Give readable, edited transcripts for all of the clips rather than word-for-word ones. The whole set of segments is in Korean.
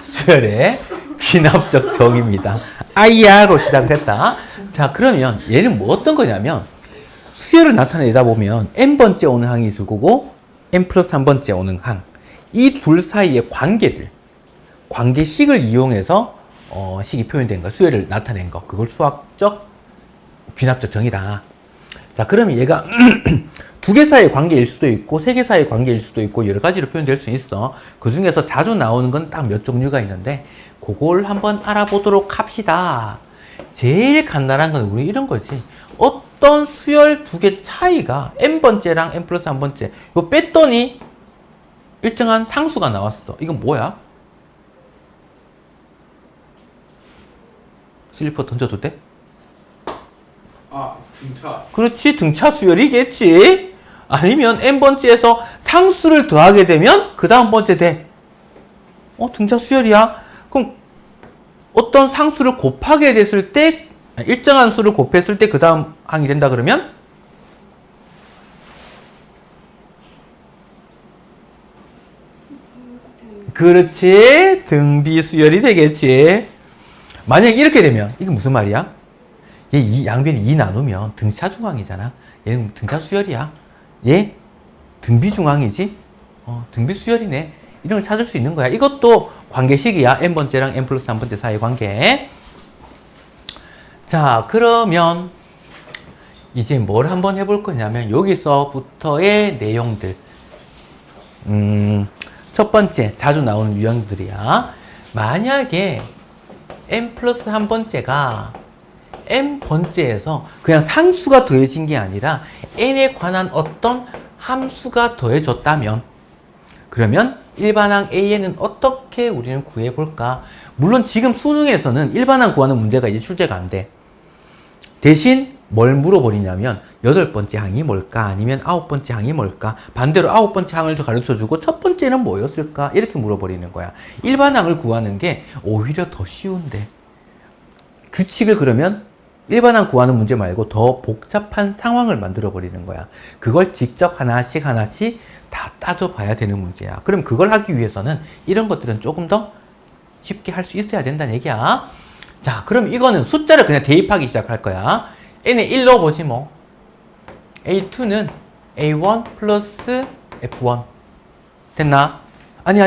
수열의 귀납적 정의입니다. 아이야로 시작을 했다. 자, 그러면 얘는 뭐 어떤 거냐면 수열을 나타내다 보면 n번째 오는 항이 있을 거고 n 플러스 1번째 오는 항. 이 둘 사이의 관계들, 관계식을 이용해서 식이 표현된 거, 수열을 나타낸 거. 그걸 수학적 귀납적 정의다. 자, 그러면 얘가 두 개 사이의 관계일 수도 있고 세 개 사이의 관계일 수도 있고 여러 가지로 표현될 수 있어. 그 중에서 자주 나오는 건 딱 몇 종류가 있는데 그걸 한번 알아보도록 합시다. 제일 간단한 건 우리 이런 거지. 어떤 수열 두 개 차이가 n번째랑 n 플러스 1번째 이거 뺐더니 일정한 상수가 나왔어. 이건 뭐야? 슬리퍼 던져도 돼? 아, 등차. 그렇지, 등차 수열이겠지. 아니면 n번째에서 상수를 더하게 되면 그 다음 번째 돼. 등차 수열이야. 그럼 어떤 상수를 곱하게 됐을 때 일정한 수를 곱했을 때 그 다음 항이 된다 그러면 그렇지, 등비 수열이 되겠지. 만약에 이렇게 되면 이게 무슨 말이야? 얘 이 양변이 2 나누면 등차 중항이잖아. 얘는 등차 수열이야. 얘 등비 중항이지. 등비 수열이네. 이런 걸 찾을 수 있는 거야. 이것도 관계식이야. n번째랑 n 플러스 1번째 사이의 관계. 자, 그러면 이제 뭘 한번 해볼 거냐면 여기서부터의 내용들. 첫 번째 자주 나오는 유형들이야. 만약에 n 플러스 1번째가 n번째에서 그냥 상수가 더해진 게 아니라 n에 관한 어떤 함수가 더해졌다면 그러면 일반항 AN은 어떻게 우리는 구해볼까? 물론 지금 수능에서는 일반항 구하는 문제가 이제 출제가 안 돼. 대신 뭘 물어버리냐면 8번째 항이 뭘까? 아니면 9번째 항이 뭘까? 반대로 9번째 항을 가르쳐주고 첫 번째는 뭐였을까? 이렇게 물어버리는 거야. 일반항을 구하는 게 오히려 더 쉬운데 규칙을 그러면 일반항 구하는 문제 말고 더 복잡한 상황을 만들어 버리는 거야. 그걸 직접 하나씩 다 따져봐야 되는 문제야. 그럼 그걸 하기 위해서는 이런 것들은 조금 더 쉽게 할 수 있어야 된다는 얘기야. 자, 그럼 이거는 숫자를 그냥 대입하기 시작할 거야. n에 1 넣어보지 뭐. a2는 a1 플러스 f1 됐나? 아니.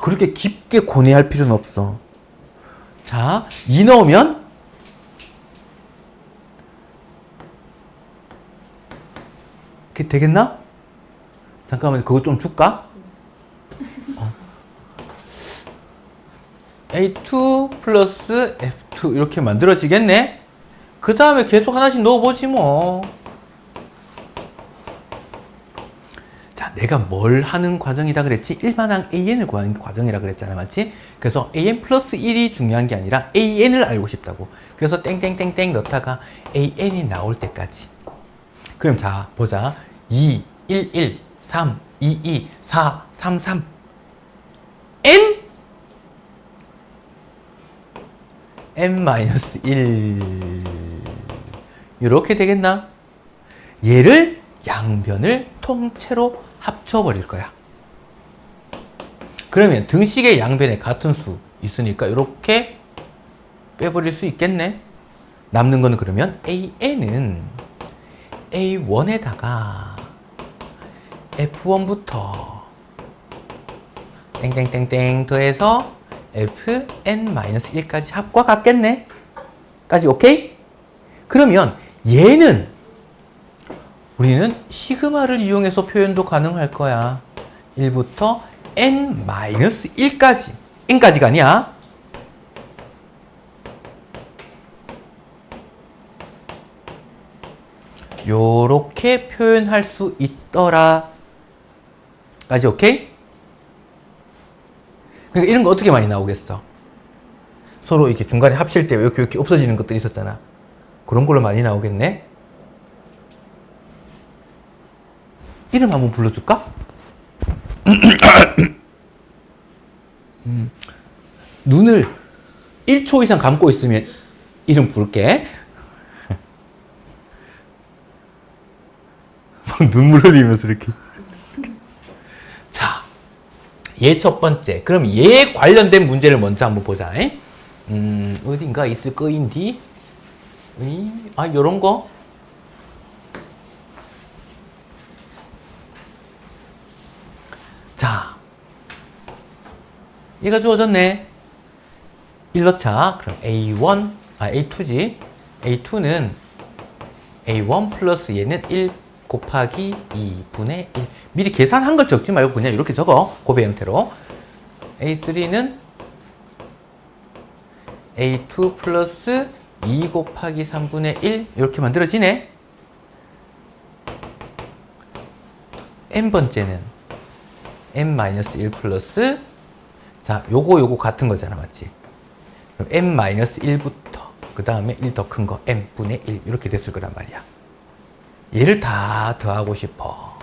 그렇게 깊게 고뇌할 필요는 없어. 자, 2 넣으면 그게 되겠나? 잠깐만, 그거 좀 줄까? A2 플러스 F2 이렇게 만들어지겠네? 그 다음에 계속 하나씩 넣어보지 뭐. 자, 내가 뭘 하는 과정이다 그랬지? 일반항 AN을 구하는 과정이라 그랬잖아, 맞지? 그래서 AN 플러스 1이 중요한 게 아니라 AN을 알고 싶다고. 그래서 땡땡땡땡 넣다가 AN이 나올 때까지. 그럼 자, 보자. 2, 1, 1, 3, 2, 2, 4, 3, 3. N? n-1 이렇게 되겠나? 얘를 양변을 통째로 합쳐버릴 거야. 그러면 등식의 양변에 같은 수 있으니까 이렇게 빼버릴 수 있겠네. 남는 거는 그러면 AN은 A1에다가 F1부터 땡땡땡땡 더해서 Fn-1까지 합과 같겠네? 까지 오케이? 그러면 얘는 우리는 시그마를 이용해서 표현도 가능할 거야. 1부터 n-1까지. n까지가 아니야. 요렇게 표현할 수 있더라. 까지 오케이? 그러니까 이런 거 어떻게 많이 나오겠어? 서로 이렇게 중간에 합칠 때 이렇게 없어지는 것들이 있었잖아. 그런 걸로 많이 나오겠네? 이름 한번 불러줄까? 눈을 1초 이상 감고 있으면 이름 부를게. 눈물 흘리면서 이렇게. 자, 얘 첫 번째. 그럼 얘에 관련된 문제를 먼저 한번 보자. 어딘가 있을 거인디? 요런 거? 자, 얘가 주어졌네. 1 넣자. 그럼 A2지. A2는 A1 플러스 얘는 1 곱하기 2분의 1. 미리 계산한 걸 적지 말고 그냥 이렇게 적어. 곱의 형태로. A3는 A2 플러스 2 곱하기 3분의 1 이렇게 만들어지네. n번째는 n-1 플러스 자, 요거 같은 거잖아, 맞지? 그럼 n-1부터 그 다음에 1 더 큰 거 n분의 1 이렇게 됐을 거란 말이야. 얘를 다 더하고 싶어.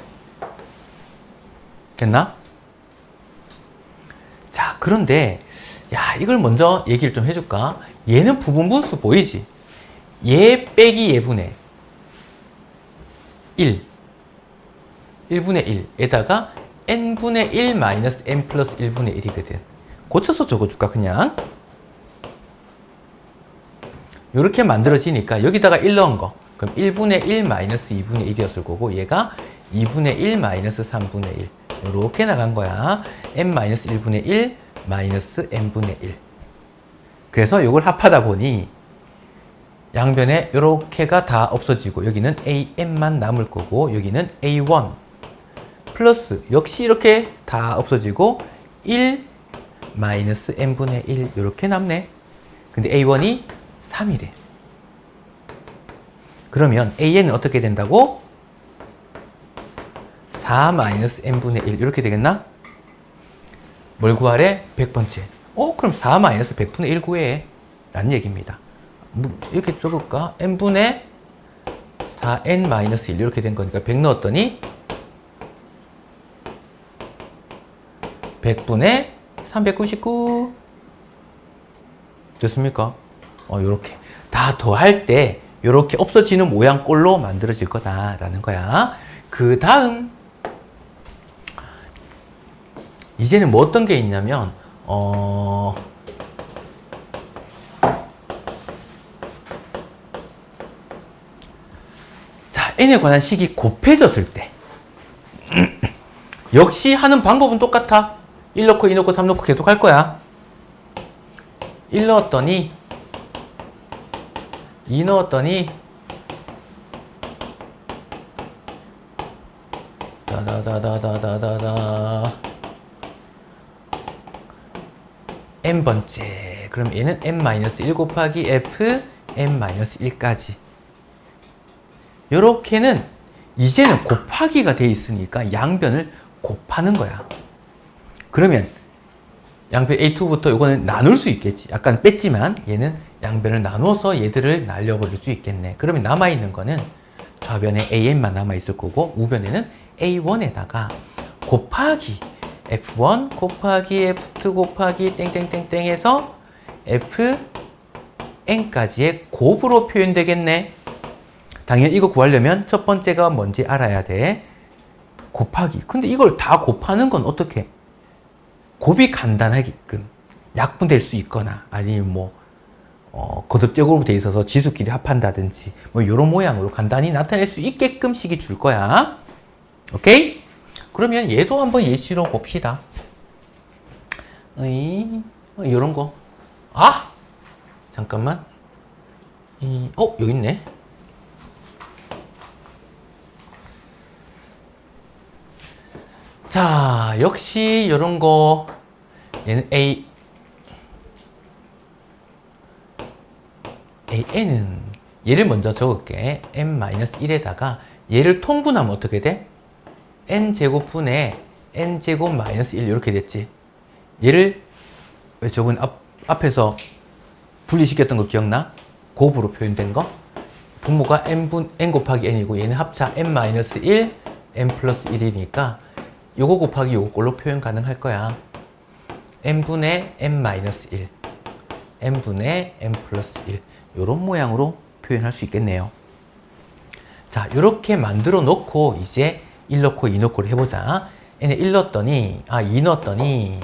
됐나? 자, 그런데 야, 이걸 먼저 얘기를 좀 해줄까? 얘는 부분분수 보이지? 얘 빼기 얘분의 1 1분의 1에다가 n분의 1 마이너스 n 플러스 1분의 1이거든. 고쳐서 적어줄까 그냥? 이렇게 만들어지니까 여기다가 1 넣은 거 그럼 1분의 1 마이너스 2분의 1이었을 거고 얘가 2분의 1 마이너스 3분의 1 이렇게 나간 거야. n 마이너스 1분의 1 마이너스 n분의 1. 그래서 이걸 합하다 보니 양변에 이렇게가 다 없어지고 여기는 an만 남을 거고 여기는 a1 플러스 역시 이렇게 다 없어지고 1 마이너스 n분의 1 이렇게 남네. 근데 a1이 3이래. 그러면 an은 어떻게 된다고? 4 마이너스 n분의 1 이렇게 되겠나? 뭘 구하래? 100번째. 그럼 4 마이너스 100분의 1 구해. 라는 얘기입니다. 이렇게 적을까? n분의 4n 마이너스 1 이렇게 된 거니까 100 넣었더니 100분의 399 됐습니까? 요렇게 다 더할 때 요렇게 없어지는 모양 꼴로 만들어질 거다라는 거야. 그 다음 이제는 뭐 어떤 게 있냐면 자, n에 관한 식이 곱해졌을 때 역시 하는 방법은 똑같아. 1 넣고 2 넣고 3 넣고 계속 할 거야. 1 넣었더니 2 넣었더니 다다다다다다다 n번째. 그럼 얘는 n-1 곱하기 f n-1까지. 요렇게는 이제는 곱하기가 돼 있으니까 양변을 곱하는 거야. 그러면 양변 A2부터 이거는 나눌 수 있겠지. 약간 뺐지만 얘는 양변을 나눠서 얘들을 날려버릴 수 있겠네. 그러면 남아있는 거는 좌변에 AN만 남아있을 거고 우변에는 A1에다가 곱하기 F1 곱하기 F2 곱하기 땡땡땡땡 해서 FN까지의 곱으로 표현되겠네. 당연히 이거 구하려면 첫 번째가 뭔지 알아야 돼. 곱하기. 근데 이걸 다 곱하는 건 어떻게? 곱이 간단하게끔 약분될 수 있거나 아니면 뭐 거듭적으로 돼 있어서 지수끼리 합한다든지 뭐 이런 모양으로 간단히 나타낼 수 있게끔 식이 줄 거야. 오케이? 그러면 얘도 한번 예시로 봅시다. 이런 거. 잠깐만. 여기 있네. 자, 역시 이런 거. 얘는 AN은 얘를 먼저 적을게. n-1에다가 얘를 통분하면 어떻게 돼? n제곱분의 n제곱 마이너스 1 이렇게 됐지. 얘를 왜 저번 앞에서 분리시켰던 거 기억나? 곱으로 표현된 거. 분모가 n 곱하기 n이고 얘는 합차 n-1 n 플러스 1이니까 요거 곱하기 요거 꼴로 표현 가능할 거야. n분의 n-1 n분의 n 플러스 1 요런 모양으로 표현할 수 있겠네요. 자, 요렇게 만들어 놓고 이제 1 넣고 2 넣고를 해보자. n에 1 넣었더니 2 넣었더니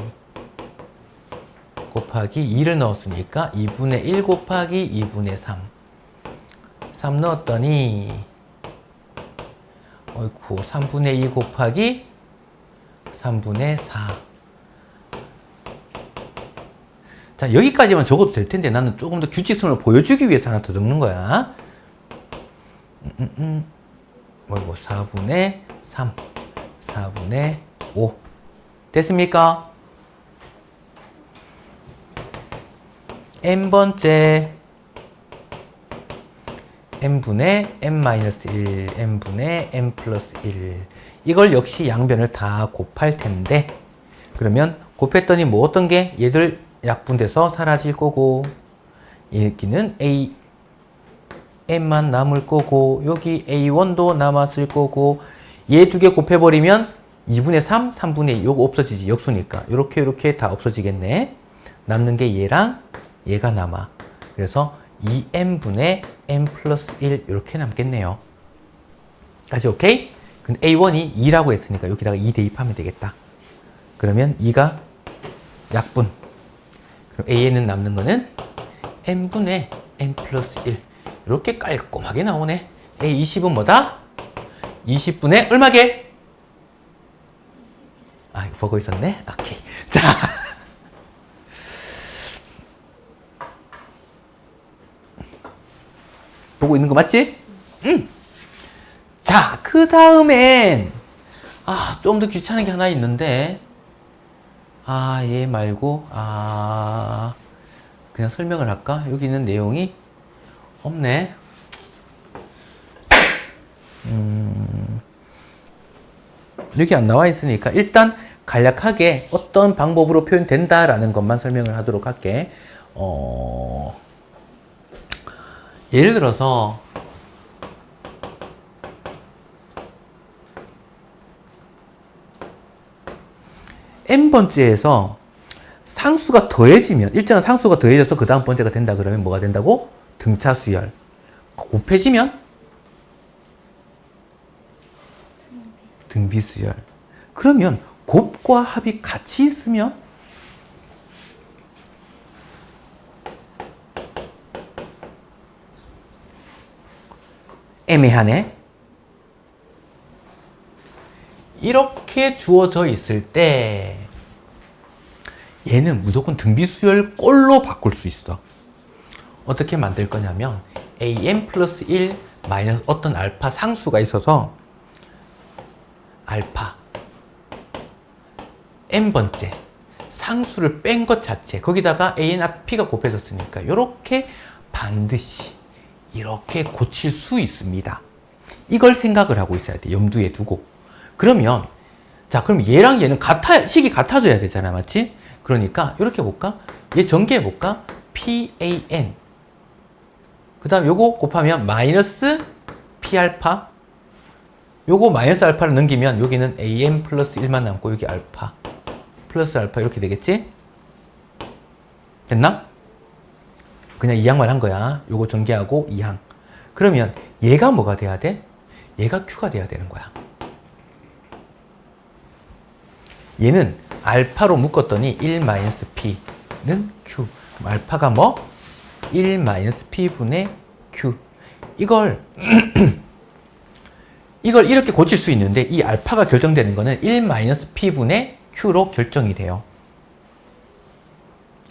곱하기 2를 넣었으니까 2분의 1 곱하기 2분의 3 넣었더니 어이쿠 3분의 2 곱하기 3분의 4. 자, 여기까지만 적어도 될 텐데 나는 조금 더 규칙성을 보여주기 위해서 하나 더 적는 거야. 어이구 4분의 3 4분의 5 됐습니까? n번째 n분의 n-1 n분의 n 플러스 1 이걸 역시 양변을 다 곱할 텐데 그러면 곱했더니 뭐 어떤 게 얘들 약분돼서 사라질 거고 여기는 a n만 남을 거고 여기 a1도 남았을 거고 얘 두 개 곱해버리면 2분의 3, 3분의 2 요거 없어지지 역수니까 요렇게 다 없어지겠네. 남는 게 얘랑 얘가 남아. 그래서 2n분의 n 플러스 1 이렇게 남겠네요. 까지 오케이? 근데 a1이 2라고 했으니까 여기다가 2 대입하면 되겠다. 그러면 2가 약분. 그럼 a에는 남는 거는 n분의 n 플러스 1 이렇게 깔끔하게 나오네. a20은 뭐다? 20분의 얼마게? 이거 보고 있었네? 오케이. 자. 보고 있는 거 맞지? 응. 자, 그 다음엔, 좀 더 귀찮은 게 하나 있는데, 얘 말고, 그냥 설명을 할까? 여기 있는 내용이 없네. 여기 안 나와 있으니까 일단 간략하게 어떤 방법으로 표현된다라는 것만 설명을 하도록 할게. 예를 들어서 n번째에서 상수가 더해지면 일정한 상수가 더해져서 그 다음 번째가 된다 그러면 뭐가 된다고? 등차 수열. 곱해지면 등비 수열. 그러면 곱과 합이 같이 있으면 애매하네. 이렇게 주어져 있을 때 얘는 무조건 등비수열 꼴로 바꿀 수 있어. 어떻게 만들 거냐면 an 플러스 1 마이너스 어떤 알파 상수가 있어서 알파 n번째 상수를 뺀 것 자체 거기다가 an 앞 p가 곱해졌으니까 이렇게 반드시 이렇게 고칠 수 있습니다. 이걸 생각을 하고 있어야 돼. 염두에 두고. 그러면 그럼 얘랑 얘는 식이 같아져야 되잖아. 맞지? 그러니까 이렇게 볼까? 얘 전개해 볼까? PAN 그 다음 요거 곱하면 마이너스 P알파 요거 마이너스 알파를 넘기면 여기는 AN 플러스 1만 남고 여기 알파 플러스 알파 이렇게 되겠지? 됐나? 그냥 2항만 한 거야. 요거 전개하고 2항. 그러면 얘가 뭐가 돼야 돼? 얘가 Q가 돼야 되는 거야. 얘는 알파로 묶었더니 1-P는 Q. 그럼 알파가 뭐? 1-P분의 Q. 이걸 이렇게 고칠 수 있는데 이 알파가 결정되는 거는 1-P분의 Q로 결정이 돼요.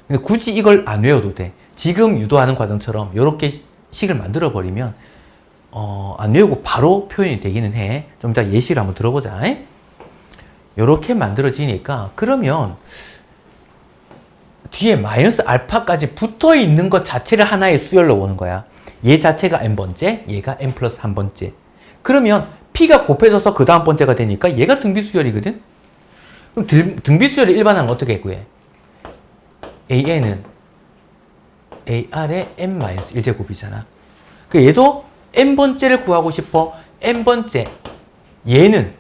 근데 굳이 이걸 안 외워도 돼. 지금 유도하는 과정처럼 이렇게 식을 만들어 버리면 안 외우고 바로 표현이 되기는 해. 좀 이따 예시를 한번 들어보자. 이렇게 만들어지니까 그러면 뒤에 마이너스 알파까지 붙어 있는 것 자체를 하나의 수열로 보는 거야. 얘 자체가 n번째, 얘가 n 플러스 1번째. 그러면 p가 곱해져서 그 다음 번째가 되니까 얘가 등비수열이거든? 그럼 등비수열의 일반항은 어떻게 구해? an은 ar의 n-1제곱이잖아. 그 얘도 n번째를 구하고 싶어. n번째. 얘는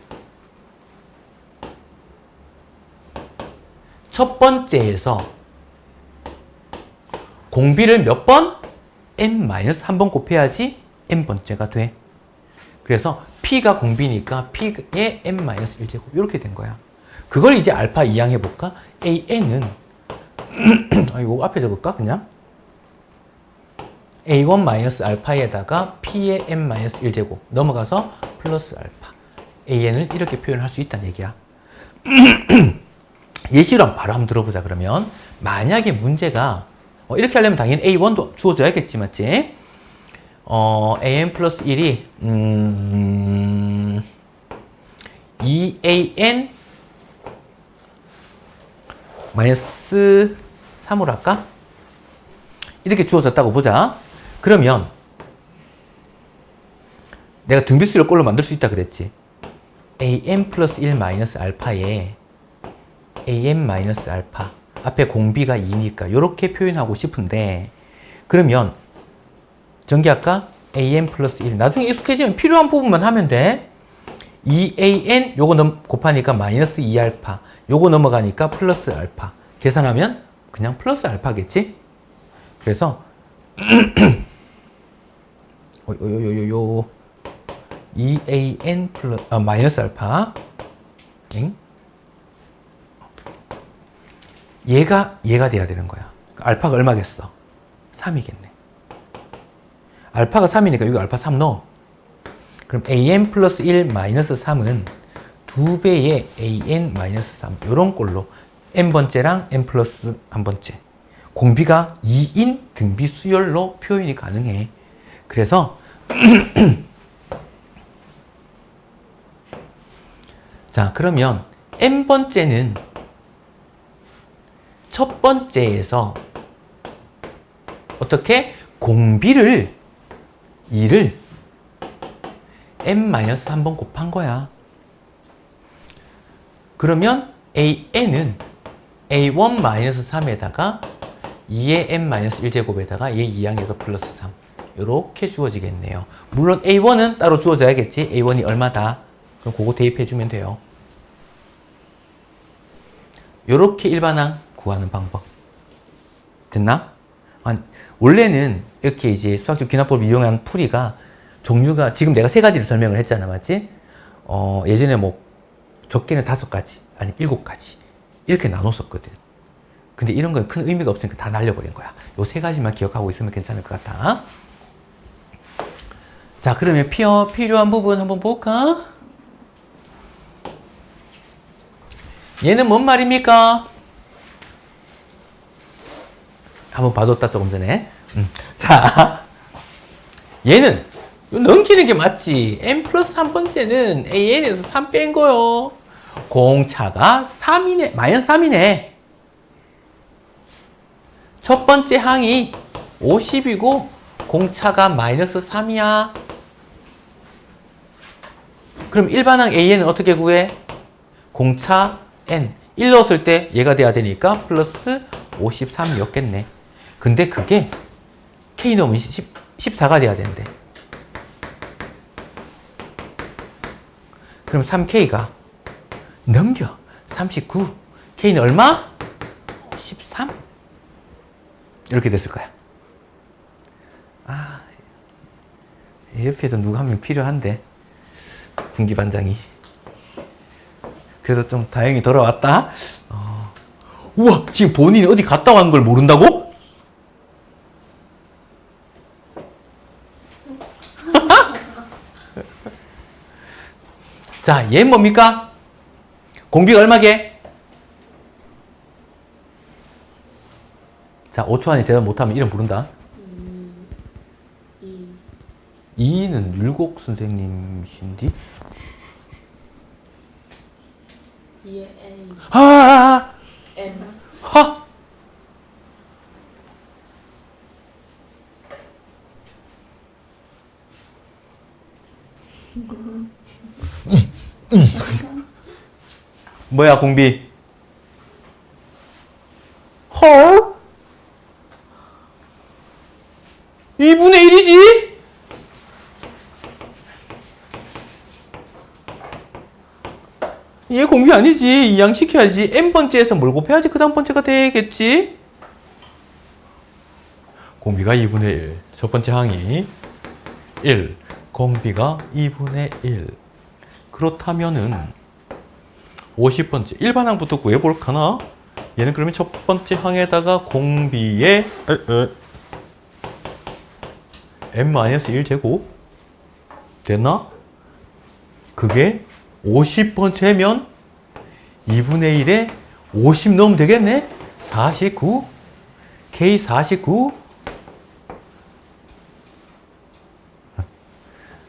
첫 번째에서 공비를 몇 번? n-1번 곱해야지 n번째가 돼. 그래서 p가 공비니까 p의 n-1제곱 이렇게 된 거야. 그걸 이제 알파 이항해 볼까? AN은 이거 앞에 적을까 그냥? A1 마이너스 알파에다가 P의 n 마이너스 1제곱 넘어가서 플러스 알파 AN을 이렇게 표현할 수 있다는 얘기야. 예시로 바로 한번 들어보자. 그러면 만약에 문제가 이렇게 하려면 당연히 A1도 주어져야겠지, 맞지? AN 플러스 1이 2AN 마이너스 3으로 할까? 이렇게 주어졌다고 보자. 그러면 내가 등비수를 꼴로 만들 수 있다 그랬지. AN 플러스 1 마이너스 알파에 AN 마이너스 알파 앞에 공비가 2니까 이렇게 표현하고 싶은데, 그러면 전개할까? AN 플러스 1 나중에 익숙해지면 필요한 부분만 하면 돼. 2AN 요거 곱하니까 마이너스 2알파 요거 넘어가니까 플러스 알파 계산하면 그냥 플러스 알파겠지? 그래서 2AN 플러스 마이너스 알파 얘가 돼야 되는 거야. 알파가 얼마겠어? 3이겠네. 알파가 3이니까 여기 알파 3 넣어. 그럼 AN 플러스 1 마이너스 3은 2배의 AN 마이너스 3 요런 꼴로 n번째랑 n 플러스 1번째 공비가 2인 등비 수열로 표현이 가능해. 그래서 자, 그러면 n번째는 첫 번째에서 어떻게 공비를 2를 n-1번 곱한 거야. 그러면 AN은 A1-3에다가 2의 n-1제곱에다가 얘 2항에서 플러스 3 이렇게 주어지겠네요. 물론 A1은 따로 주어져야겠지. A1이 얼마다? 그럼 그거 대입해주면 돼요. 이렇게 일반항 구하는 방법. 됐나? 원래는 이렇게 이제 수학적 귀납법을 이용한 풀이가 종류가 지금 내가 3가지를 설명을 했잖아, 맞지? 예전에 뭐 적게는 5가지, 아니 7가지 이렇게 나눴었거든. 근데 이런 건 큰 의미가 없으니까 다 날려버린 거야. 요 3가지만 기억하고 있으면 괜찮을 것 같아. 자, 그러면 필요한 부분 한번 볼까? 얘는 뭔 말입니까? 한번 봐뒀다 조금 전에. 자, 얘는 넘기는 게 맞지. n 플러스 3번째는 AN에서 3 뺀 거요. 공차가 3이네, 마이너스 3이네. 첫 번째 항이 50이고 공차가 마이너스 3이야. 그럼 일반항 AN은 어떻게 구해? 공차 N 1 넣었을 때 얘가 돼야 되니까 플러스 53이었겠네. 근데 그게 K 넣으면 14가 돼야 되는데. 그럼 3K가 넘겨 39. K는 얼마? 13? 이렇게 됐을 거야. 옆에도 누가 한 명 필요한데. 군기반장이. 그래도 좀 다행히 돌아왔다. 우와, 지금 본인이 어디 갔다 온 걸 모른다고? 자, 얘 뭡니까? 공비가 얼마게? 자, 5초 안에 대답 못하면 이름 부른다. 2는 율곡 선생님이신디? 2의 N. N. 하! 뭐야, 공비? 헐? 2분의 1이지? 얘 공비 아니지. 이양 시켜야지. n번째에서 뭘 곱해야지 그 다음 번째가 되겠지? 공비가 2분의 1. 첫 번째 항이 1. 공비가 2분의 1. 그렇다면은 50번째 일반항부터 구해볼까나? 얘는 그러면 첫 번째 항에다가 공비에 n-1제곱 됐나? 그게 50번째면 2분의 1에 50 넣으면 되겠네? 49 K 49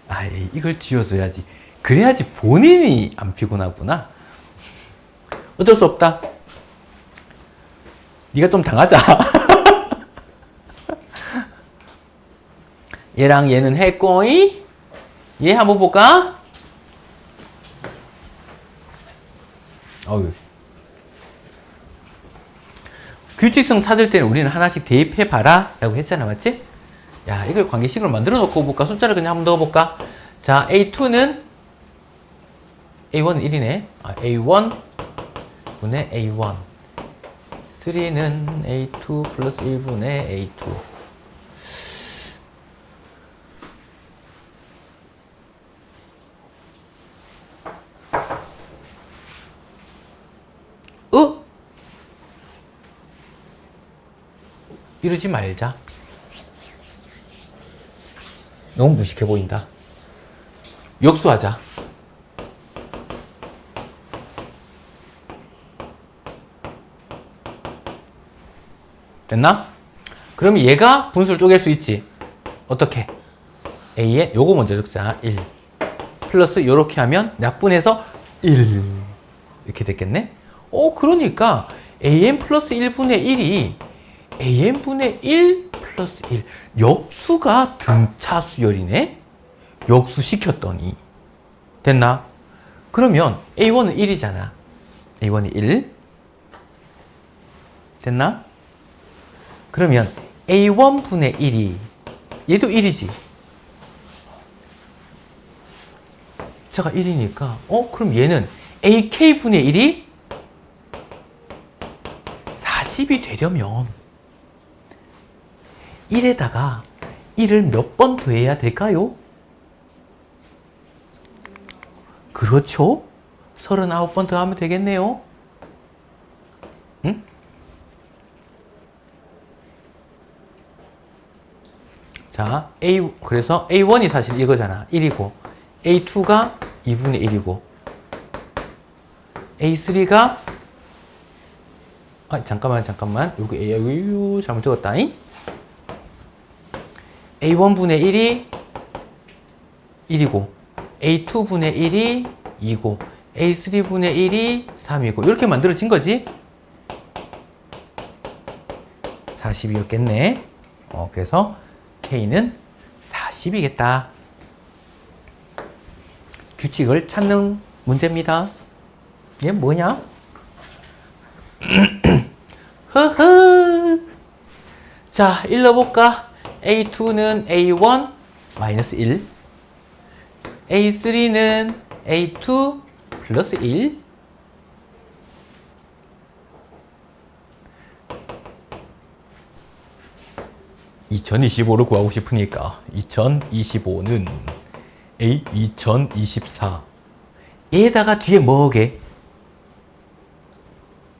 아, 이걸 지워줘야지. 그래야지 본인이 안 피곤하구나. 어쩔 수 없다. 네가 좀 당하자. 얘랑 얘는 했고이. 얘 한번 볼까? 어휴. 규칙성 찾을 때는 우리는 하나씩 대입해봐라 라고 했잖아, 맞지? 야, 이걸 관계식으로 만들어 놓고 볼까? 숫자를 그냥 한번 넣어볼까? 자, A2는 A1은 1이네. 아, A1 분의 A1 3는 A2 플러스 1분의 A2 이러지 말자. 너무 무식해 보인다. 역수하자. 됐나? 그러면 얘가 분수를 쪼갤 수 있지. 어떻게? A에 요거 먼저 적자. 1 플러스 요렇게 하면 약분해서 1 이렇게 됐겠네? 그러니까 AN 플러스 1분의 1이 AN분의 1 플러스 1 역수가 등차 수열이네? 역수시켰더니 됐나? 그러면 A1은 1이잖아. A1이 1 됐나? 그러면 A1분의 1이 얘도 1이지. 자가 1이니까 그럼 얘는 AK분의 1이 40이 되려면 1에다가 1을 몇 번 더해야 될까요? 그렇죠. 39번 더하면 되겠네요. 응? 자, 그래서 A1이 사실 이거잖아. 1이고, A2가 2분의 1이고, A3가, 잠깐만. 요거 잘못 적었다잉? A1분의 1이 1이고, A2분의 1이 2고, A3분의 1이 3이고, 이렇게 만들어진 거지? 40이었겠네. 그래서 K는 40이겠다. 규칙을 찾는 문제입니다. 얘 뭐냐? 허허. 자, 일러볼까? A2는 A1 마이너스 1, A3는 A2 플러스 1, (2025를) 구하고 싶으니까 2025는 A 2024 얘에다가 뒤에 뭐게?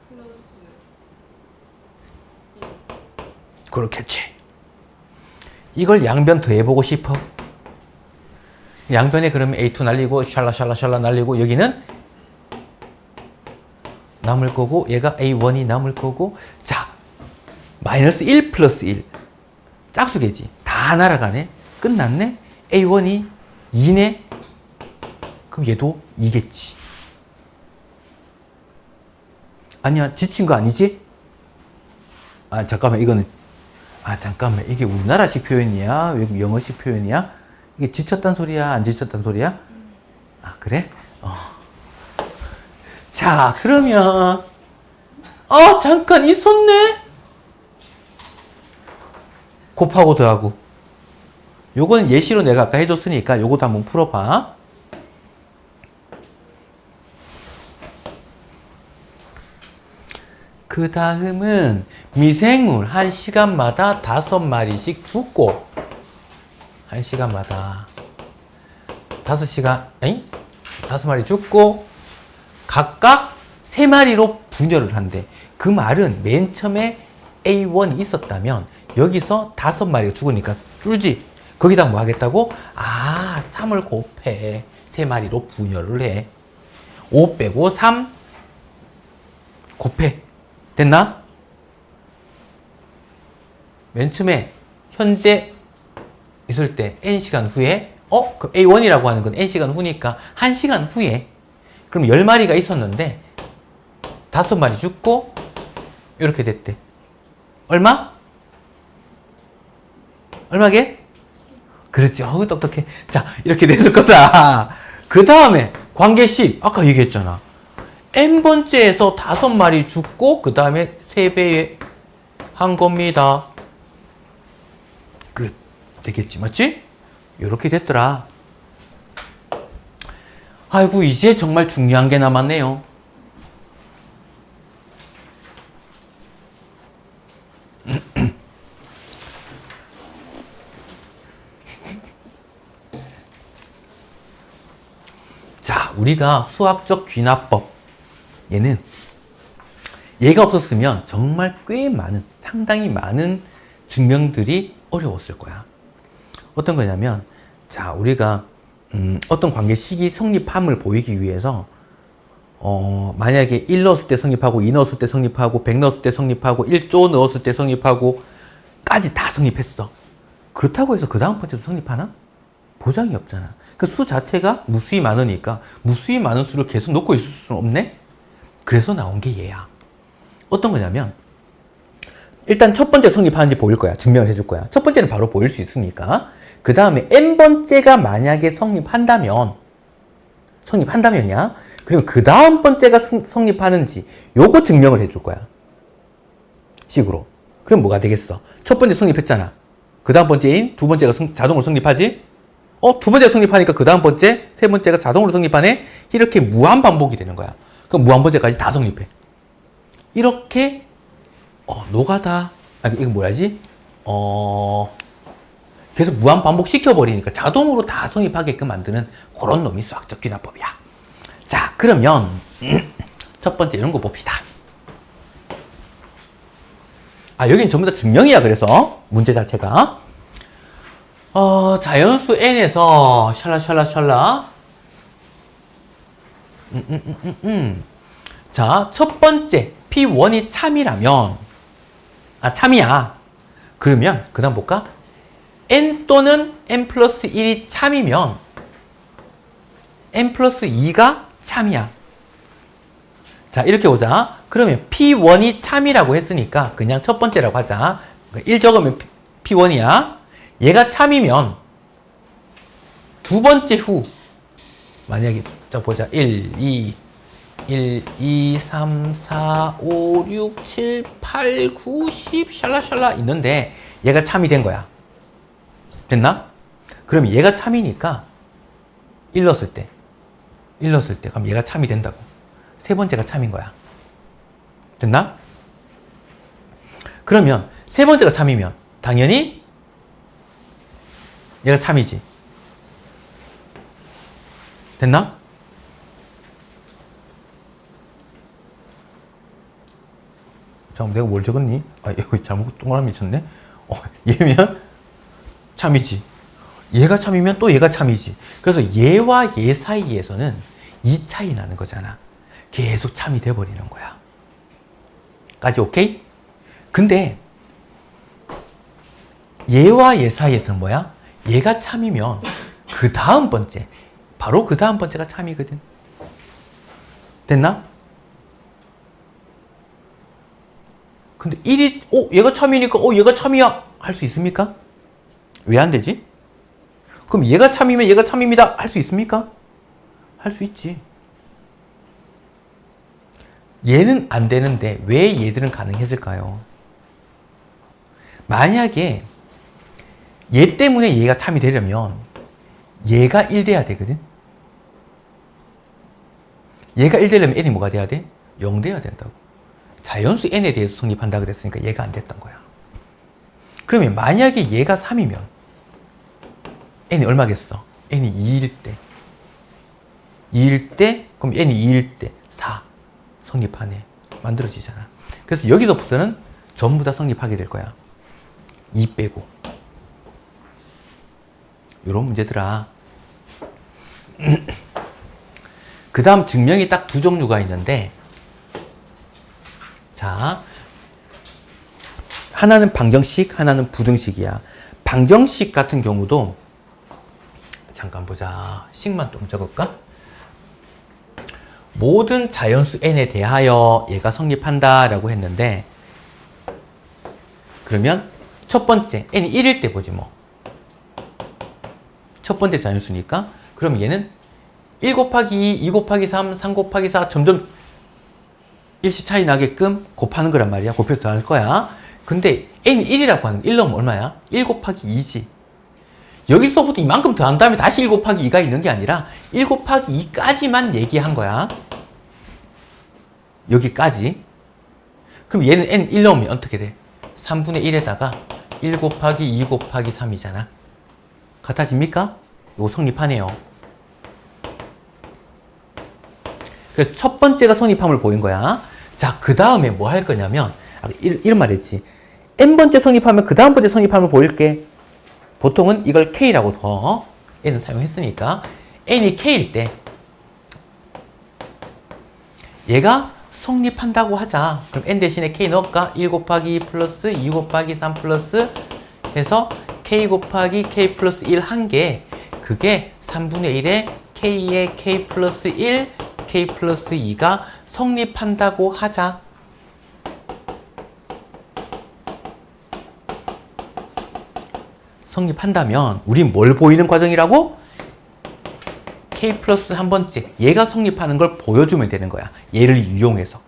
플러스 그렇겠지. 이걸 양변 더해보고 싶어. 양변에 그러면 A2 날리고 샬라샬라 날리고 여기는 남을 거고 얘가 A1이 남을 거고 자 마이너스 1 플러스 1 짝수계지. 다 날아가네. 끝났네. A1이 2네. 그럼 얘도 2겠지. 아니야 지친 거 아니지? 잠깐만 이거는 잠깐만 이게 우리나라식 표현이야? 외국 영어식 표현이야? 이게 지쳤단 소리야? 안 지쳤단 소리야? 그래? 자 그러면 잠깐 있었네? 곱하고 더하고 요거는 예시로 내가 아까 해줬으니까 요것도 한번 풀어봐. 그 다음은 미생물 1시간마다 5마리씩 죽고 1시간마다 5마리 죽고 각각 3마리로 분열을 한대. 그 말은 맨 처음에 A1이 있었다면 여기서 5마리가 죽으니까 줄지. 거기다 뭐 하겠다고? 3을 곱해. 3마리로 분열을 해. 5 빼고 3 곱해. 됐나? 맨 처음에 현재 있을 때 n시간 후에 그럼 A1이라고 하는 건 n시간 후니까 1시간 후에 그럼 10마리가 있었는데 5마리 죽고 이렇게 됐대. 얼마? 얼마게? 그렇지. 똑똑해. 자, 이렇게 됐을 거다. 그 다음에 관계식 아까 얘기했잖아. n번째에서 5마리 죽고 그 다음에 3배 한 겁니다. 끝. 되겠지. 맞지? 이렇게 됐더라. 아이고 이제 정말 중요한 게 남았네요. 자, 우리가 수학적 귀납법 얘가 없었으면 정말 꽤 많은 상당히 많은 증명들이 어려웠을 거야. 어떤 거냐면 자, 우리가 어떤 관계식이 성립함을 보이기 위해서 만약에 1 넣었을 때 성립하고 2 넣었을 때 성립하고 100 넣었을 때 성립하고 1조 넣었을 때 성립하고 까지 다 성립했어. 그렇다고 해서 그 다음 번째도 성립하나? 보장이 없잖아. 그 수 자체가 무수히 많으니까 무수히 많은 수를 계속 놓고 있을 수는 없네? 그래서 나온 게 얘야. 어떤 거냐면 일단 첫 번째 성립하는지 보일 거야. 증명을 해줄 거야. 첫 번째는 바로 보일 수 있으니까. 그 다음에 n번째가 만약에 성립한다면야. 그러면 그 다음 번째가 성립하는지 요거 증명을 해줄 거야. 식으로. 그럼 뭐가 되겠어? 첫 번째 성립했잖아. 그 다음 번째인 두 번째가 자동으로 성립하지? 두 번째가 성립하니까 그 다음 번째, 세 번째가 자동으로 성립하네? 이렇게 무한 반복이 되는 거야. 그럼 무한 번째까지 다 성립해. 이렇게 노가다 이거 뭐라지? 계속 무한 반복 시켜버리니까 자동으로 다 성립하게끔 만드는 그런 놈이 수학적 귀납법이야. 자, 그러면 첫 번째 이런 거 봅시다. 여긴 전부 다 증명이야. 그래서 문제 자체가 자연수 n에서 샬라 자, 첫 번째 P1이 참이라면 참이야. 그러면 그 다음 볼까? n 또는 n 플러스 1이 참이면 n 플러스 2가 참이야. 자, 이렇게 보자. 그러면 P1이 참이라고 했으니까 그냥 첫 번째라고 하자. 1 적으면 P1이야. 얘가 참이면 두 번째 후 만약에 자 보자. 1, 2, 3, 4, 5, 6, 7, 8, 9, 10 샬라샬라 있는데 얘가 참이 된 거야. 됐나? 그럼 얘가 참이니까 1 넣었을 때 그럼 얘가 참이 된다고. 세 번째가 참인 거야. 됐나? 그러면 세 번째가 참이면 당연히 얘가 참이지. 됐나? 잠깐만, 내가 뭘 적었니? 이거 잘못 동그라미 쳤네? 얘면 참이지. 얘가 참이면 또 얘가 참이지. 그래서 얘와 얘 사이에서는 이 차이 나는 거잖아. 계속 참이 돼버리는 거야. 까지 오케이? 근데 얘와 얘 사이에서는 뭐야? 얘가 참이면 그 다음 번째, 바로 그 다음 번째가 참이거든. 됐나? 근데 1이 얘가 참이니까 얘가 참이야 할 수 있습니까? 왜 안 되지? 그럼 얘가 참이면 얘가 참입니다 할 수 있습니까? 할 수 있지. 얘는 안 되는데 왜 얘들은 가능했을까요? 만약에 얘 때문에 얘가 참이 되려면 얘가 1 돼야 되거든. 얘가 1 되려면 n이 뭐가 돼야 돼? 0 돼야 된다고. 자연수 n에 대해서 성립한다 그랬으니까 얘가 안 됐던 거야. 그러면 만약에 얘가 3이면 n이 얼마겠어? n이 2일 때. 2일 때 그럼 n이 2일 때 4 성립하네. 만들어지잖아. 그래서 여기서부터는 전부 다 성립하게 될 거야. 2 빼고. 이런 문제들아. 그 다음 증명이 딱 두 종류가 있는데, 자, 하나는 방정식, 하나는 부등식이야. 방정식 같은 경우도, 잠깐 보자. 식만 좀 적을까? 모든 자연수 n에 대하여 얘가 성립한다 라고 했는데, 그러면 첫 번째, n이 1일 때 보지 뭐. 첫 번째 자연수니까. 그럼 얘는 1 곱하기 2, 2 곱하기 3, 3 곱하기 4 점점 일시 차이 나게끔 곱하는 거란 말이야. 곱해서 더할 거야. 근데 n이 1이라고 하는 거, 1 넣으면 얼마야? 1 곱하기 2지. 여기서부터 이만큼 더한 다음에 다시 1 곱하기 2가 있는 게 아니라 1 곱하기 2까지만 얘기한 거야. 여기까지. 그럼 얘는 n 1 넣으면 어떻게 돼? 3분의 1에다가 1 곱하기 2 곱하기 3이잖아. 같아집니까? 이거 성립하네요. 그래서 첫 번째가 성립함을 보인 거야. 자, 그 다음에 뭐 할 거냐면, 이런 말 했지. n번째 성립하면 그 다음 번째 성립함을 보일게. 보통은 이걸 k라고 더 n을 사용했으니까 n이 k일 때 얘가 성립한다고 하자. 그럼 n 대신에 k 넣을까? 1 곱하기 2 플러스 2 곱하기 3 플러스 해서 k 곱하기 k 플러스 1 한 개. 그게 3분의 1에 k에 k 플러스 1, k 플러스 2가 성립한다고 하자. 성립한다면 우린 뭘 보이는 과정이라고? k 플러스 한 번째 얘가 성립하는 걸 보여주면 되는 거야. 얘를 이용해서.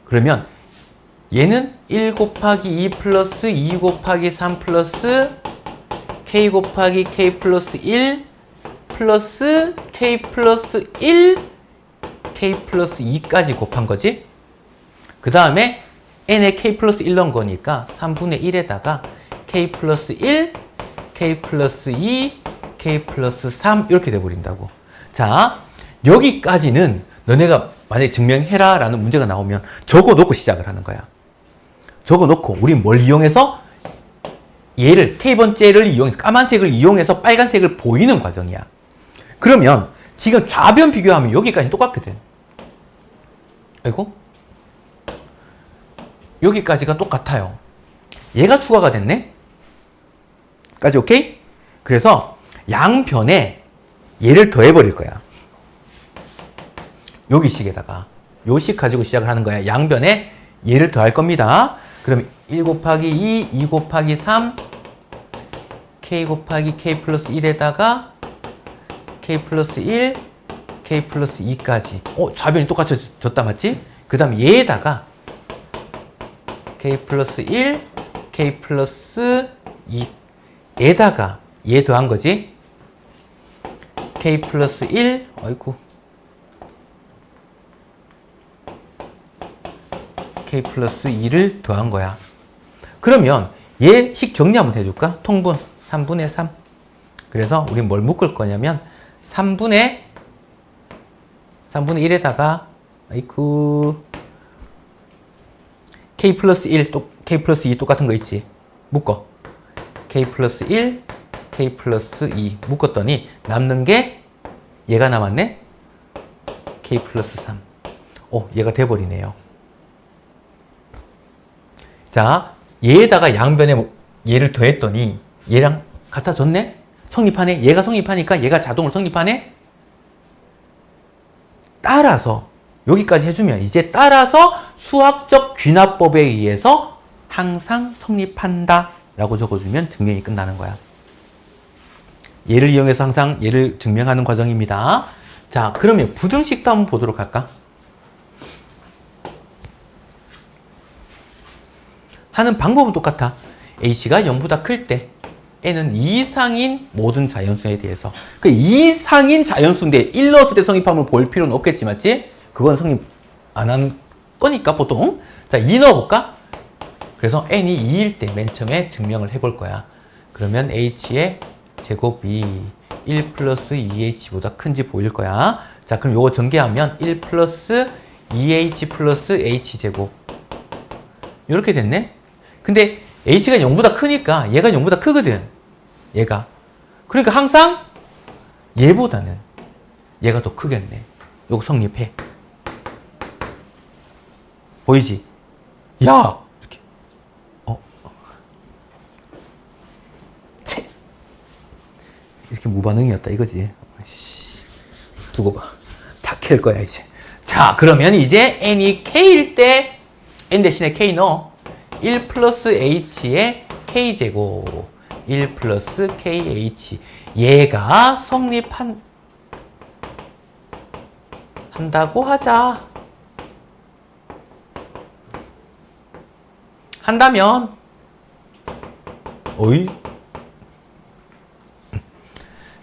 그러면 얘는 1 곱하기 2 플러스 2 곱하기 3 플러스 k 곱하기 k 플러스 1 플러스 k 플러스 1 k 플러스 2까지 곱한 거지. 그 다음에 n에 k 플러스 1 넣은 거니까 3분의 1에다가 k 플러스 1 k 플러스 2 k 플러스 3 이렇게 돼버린다고. 자, 여기까지는 너네가 만약에 증명해라 라는 문제가 나오면 적어놓고 시작을 하는 거야. 적어놓고 우린 뭘 이용해서? 얘를 k번째를 이용해서 까만색을 이용해서 빨간색을 보이는 과정이야. 그러면 지금 좌변 비교하면 여기까지 똑같거든. 아이고, 여기까지가 똑같아요. 얘가 추가가 됐네. 까지 오케이? 그래서 양변에 얘를 더해버릴 거야. 여기 식에다가 요 식 가지고 시작을 하는 거야. 양변에 얘를 더할 겁니다. 그럼 1 곱하기 2, 2 곱하기 3 k 곱하기 k 플러스 1에다가 k 플러스 1, k 플러스 2까지. 좌변이 똑같아졌다, 맞지? 그 다음 얘에다가 k 플러스 1, k 플러스 2 에다가 얘 더한 거지. k 플러스 1, 아이고, k 플러스 2를 더한 거야. 그러면 얘 식 정리 한번 해줄까? 통분 3분의 3. 그래서 우린 뭘 묶을 거냐면 3분의 1에다가 아이쿠 k 플러스 1, 또 k 플러스 2 똑같은 거 있지? 묶어. k 플러스 1, k 플러스 2 묶었더니 남는 게 얘가 남았네? k 플러스 3. 얘가 돼버리네요. 자, 얘에다가 양변에 얘를 더했더니 얘랑 같아졌네? 성립하네? 얘가 성립하니까 얘가 자동으로 성립하네? 따라서 여기까지 해주면 이제 따라서 수학적 귀납법에 의해서 항상 성립한다 라고 적어주면 증명이 끝나는 거야. 얘를 이용해서 항상 얘를 증명하는 과정입니다. 자, 그러면 부등식도 한번 보도록 할까? 하는 방법은 똑같아. A씨가 0보다 클 때 N은 2 이상인 모든 자연수에 대해서. 그 2 이상인 자연수인데 1 넣었을 때 성립함을 볼 필요는 없겠지, 맞지? 그건 성립 안 하는 거니까 보통. 자, 2 넣어볼까? 그래서 N이 2일 때 맨 처음에 증명을 해볼 거야. 그러면 H의 제곱이 1 플러스 2H보다 큰지 보일 거야. 자, 그럼 요거 전개하면 1 플러스 2h 플러스 h제곱. 이렇게 됐네? 근데 h가 0보다 크니까 얘가 0보다 크거든. 얘가. 그러니까 항상 얘보다는 얘가 더 크겠네. 요거 성립해. 보이지? 야! 이렇게. 채! 이렇게 무반응이었다 이거지. 두고 봐. 다 캘 거야 이제. 자, 그러면 이제 n이 k일 때 n 대신에 k 넣어. 1 플러스 h의 k제곱. 1 플러스 kh. 얘가 한다고 하자. 한다면 어이?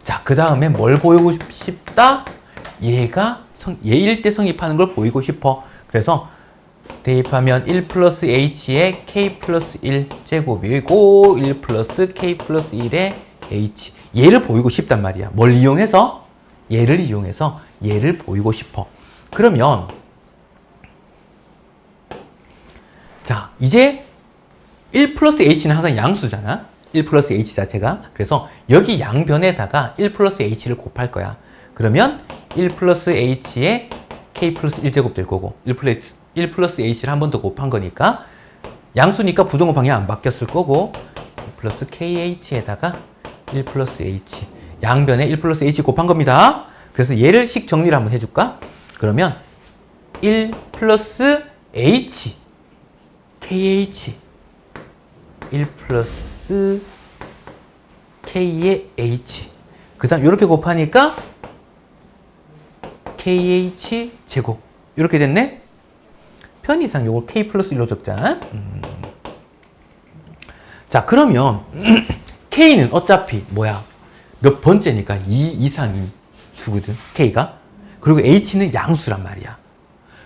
자, 그 다음에 뭘 보이고 싶다? 얘가 얘일 때 성립하는 걸 보이고 싶어. 그래서 대입하면 1 플러스 h의 k 플러스 1 제곱이고 1 플러스 k 플러스 1의 h. 얘를 보이고 싶단 말이야. 뭘 이용해서? 얘를 이용해서 얘를 보이고 싶어. 그러면 자, 이제 1 플러스 h는 항상 양수잖아. 1 플러스 h 자체가. 그래서 여기 양변에다가 1 플러스 h를 곱할 거야. 그러면 1 플러스 h에 k 플러스 1제곱 될 거고 1 플러스 h를 한 번 더 곱한 거니까 양수니까 부등호 방향 안 바뀌었을 거고 1 플러스 kh에다가 1 플러스 h 양변에 1 플러스 h 곱한 겁니다. 그래서 얘를 식 정리를 한번 해줄까? 그러면 1 플러스 h kh 1 플러스 k의 h 그 다음 이렇게 곱하니까 kh 제곱 이렇게 됐네? 편의상 요걸 k 플러스 1로 적자. 자, 그러면 k는 어차피 뭐야? 몇 번째니까 2 이상인 수거든, k가. 그리고 h는 양수란 말이야.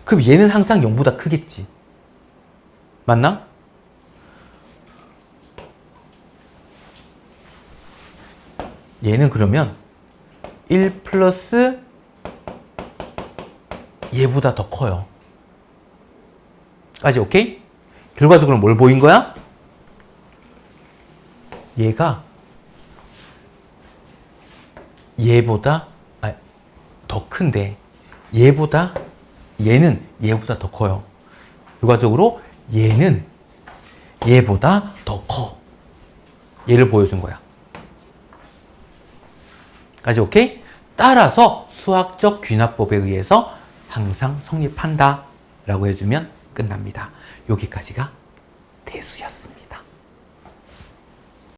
그럼 얘는 항상 0보다 크겠지. 맞나? 얘는 그러면 1 플러스 얘보다 더 커요. 까지 오케이? 결과적으로 뭘 보인 거야? 얘가 얘보다 더 큰데 얘는 얘보다 더 커요. 결과적으로 얘는 얘보다 더 커. 얘를 보여준 거야. 까지 오케이? 따라서 수학적 귀납법에 의해서 항상 성립한다 라고 해주면 끝납니다. 여기까지가 대수였습니다.